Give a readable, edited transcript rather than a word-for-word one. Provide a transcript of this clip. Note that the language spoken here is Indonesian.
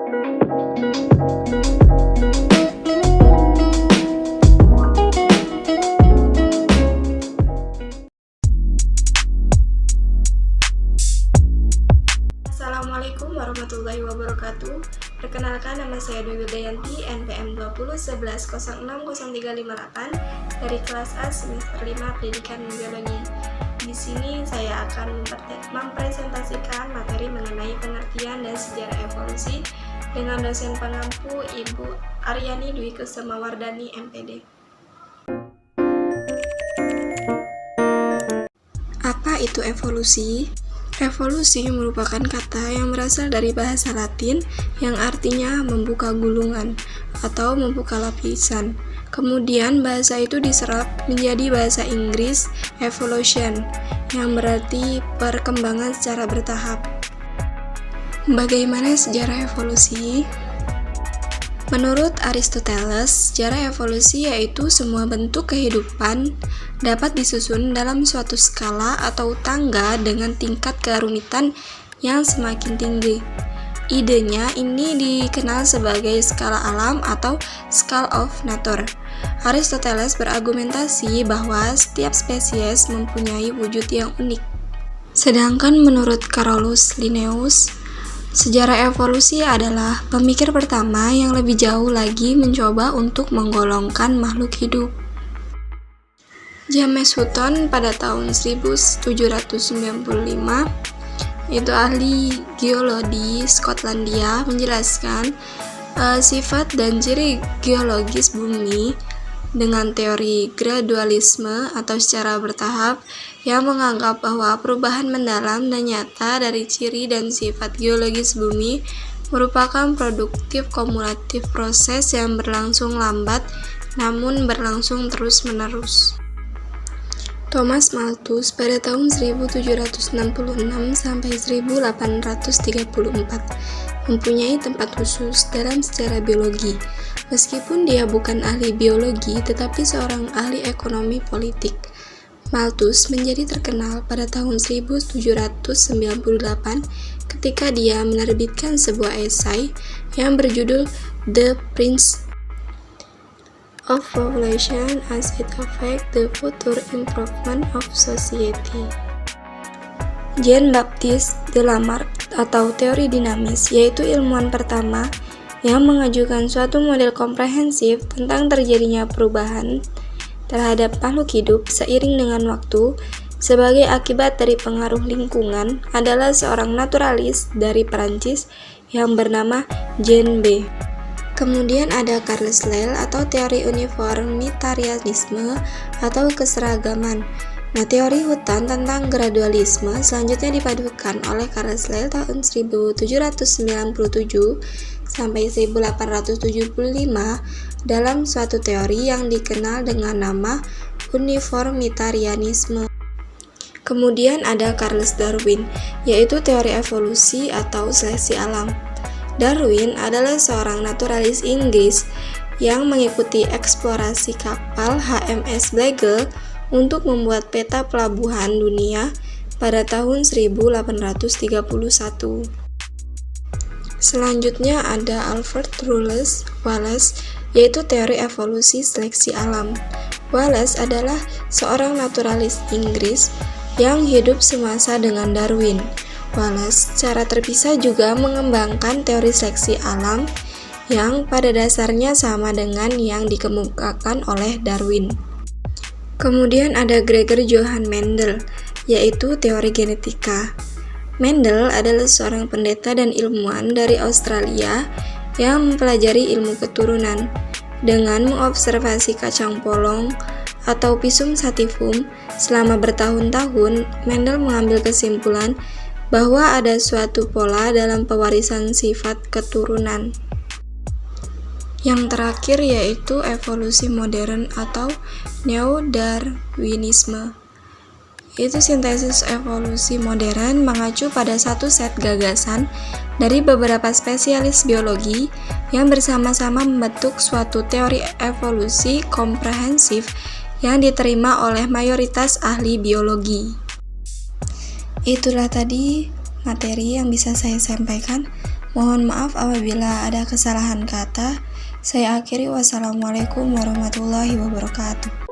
Assalamualaikum warahmatullahi wabarakatuh. Perkenalkan, nama saya Dwi Widayanti, NPM 2011060358 dari kelas A semester 5 Pendidikan Biologi. Di sini saya akan mempresentasikan materi mengenai pengertian dan sejarah evolusi dengan dosen pengampu Ibu Aryani Dwi Kusemawardani, MPD. Apa itu evolusi? Evolusi merupakan kata yang berasal dari bahasa Latin yang artinya membuka gulungan atau membuka lapisan. Kemudian bahasa itu diserap menjadi bahasa Inggris evolution yang berarti perkembangan secara bertahap. Bagaimana sejarah evolusi? Menurut Aristoteles, sejarah evolusi yaitu semua bentuk kehidupan dapat disusun dalam suatu skala atau tangga dengan tingkat kerumitan yang semakin tinggi. Idenya ini dikenal sebagai skala alam atau scale of nature. Aristoteles berargumentasi bahwa setiap spesies mempunyai wujud yang unik. Sedangkan menurut Carolus Linnaeus, sejarah evolusi adalah pemikir pertama yang lebih jauh lagi mencoba untuk menggolongkan makhluk hidup. James Hutton pada tahun 1795, itu ahli geologi Skotlandia, menjelaskan sifat dan ciri geologis bumi dengan teori gradualisme atau secara bertahap yang menganggap bahwa perubahan mendalam dan nyata dari ciri dan sifat geologis bumi merupakan produktif kumulatif proses yang berlangsung lambat namun berlangsung terus-menerus. Thomas Malthus pada tahun 1766 sampai 1834 mempunyai tempat khusus dalam sejarah biologi. Meskipun dia bukan ahli biologi tetapi seorang ahli ekonomi politik. Malthus menjadi terkenal pada tahun 1798 ketika dia menerbitkan sebuah esai yang berjudul The Prince of Population as it affects the future improvement of society. Jean-Baptiste de Lamarck atau teori dinamis yaitu ilmuwan pertama yang mengajukan suatu model komprehensif tentang terjadinya perubahan terhadap makhluk hidup seiring dengan waktu sebagai akibat dari pengaruh lingkungan adalah seorang naturalis dari Perancis yang bernama Jean B. Kemudian ada Charles Lyell atau teori uniformitarianisme atau keseragaman. Nah, teori Hutton tentang gradualisme selanjutnya dipadukan oleh Charles Lyell tahun 1797 sampai 1875 dalam suatu teori yang dikenal dengan nama uniformitarianisme. Kemudian ada Charles Darwin, yaitu teori evolusi atau seleksi alam. Darwin adalah seorang naturalis Inggris yang mengikuti eksplorasi kapal HMS Beagle untuk membuat peta pelabuhan dunia pada tahun 1831. Selanjutnya ada Alfred Russel Wallace, yaitu teori evolusi seleksi alam. Wallace adalah seorang naturalis Inggris yang hidup semasa dengan Darwin. Wallace secara terpisah juga mengembangkan teori seleksi alam yang pada dasarnya sama dengan yang dikemukakan oleh Darwin. Kemudian ada Gregor Johann Mendel, yaitu teori genetika. Mendel adalah seorang pendeta dan ilmuwan dari Australia yang mempelajari ilmu keturunan. Dengan mengobservasi kacang polong atau Pisum sativum selama bertahun-tahun, Mendel mengambil kesimpulan bahwa ada suatu pola dalam pewarisan sifat keturunan. Yang terakhir yaitu evolusi modern atau neo-darwinisme. Itu sintesis evolusi modern mengacu pada satu set gagasan dari beberapa spesialis biologi yang bersama-sama membentuk suatu teori evolusi komprehensif yang diterima oleh mayoritas ahli biologi. Itulah tadi materi yang bisa saya sampaikan. Mohon maaf apabila ada kesalahan kata. Saya akhiri, wassalamualaikum warahmatullahi wabarakatuh.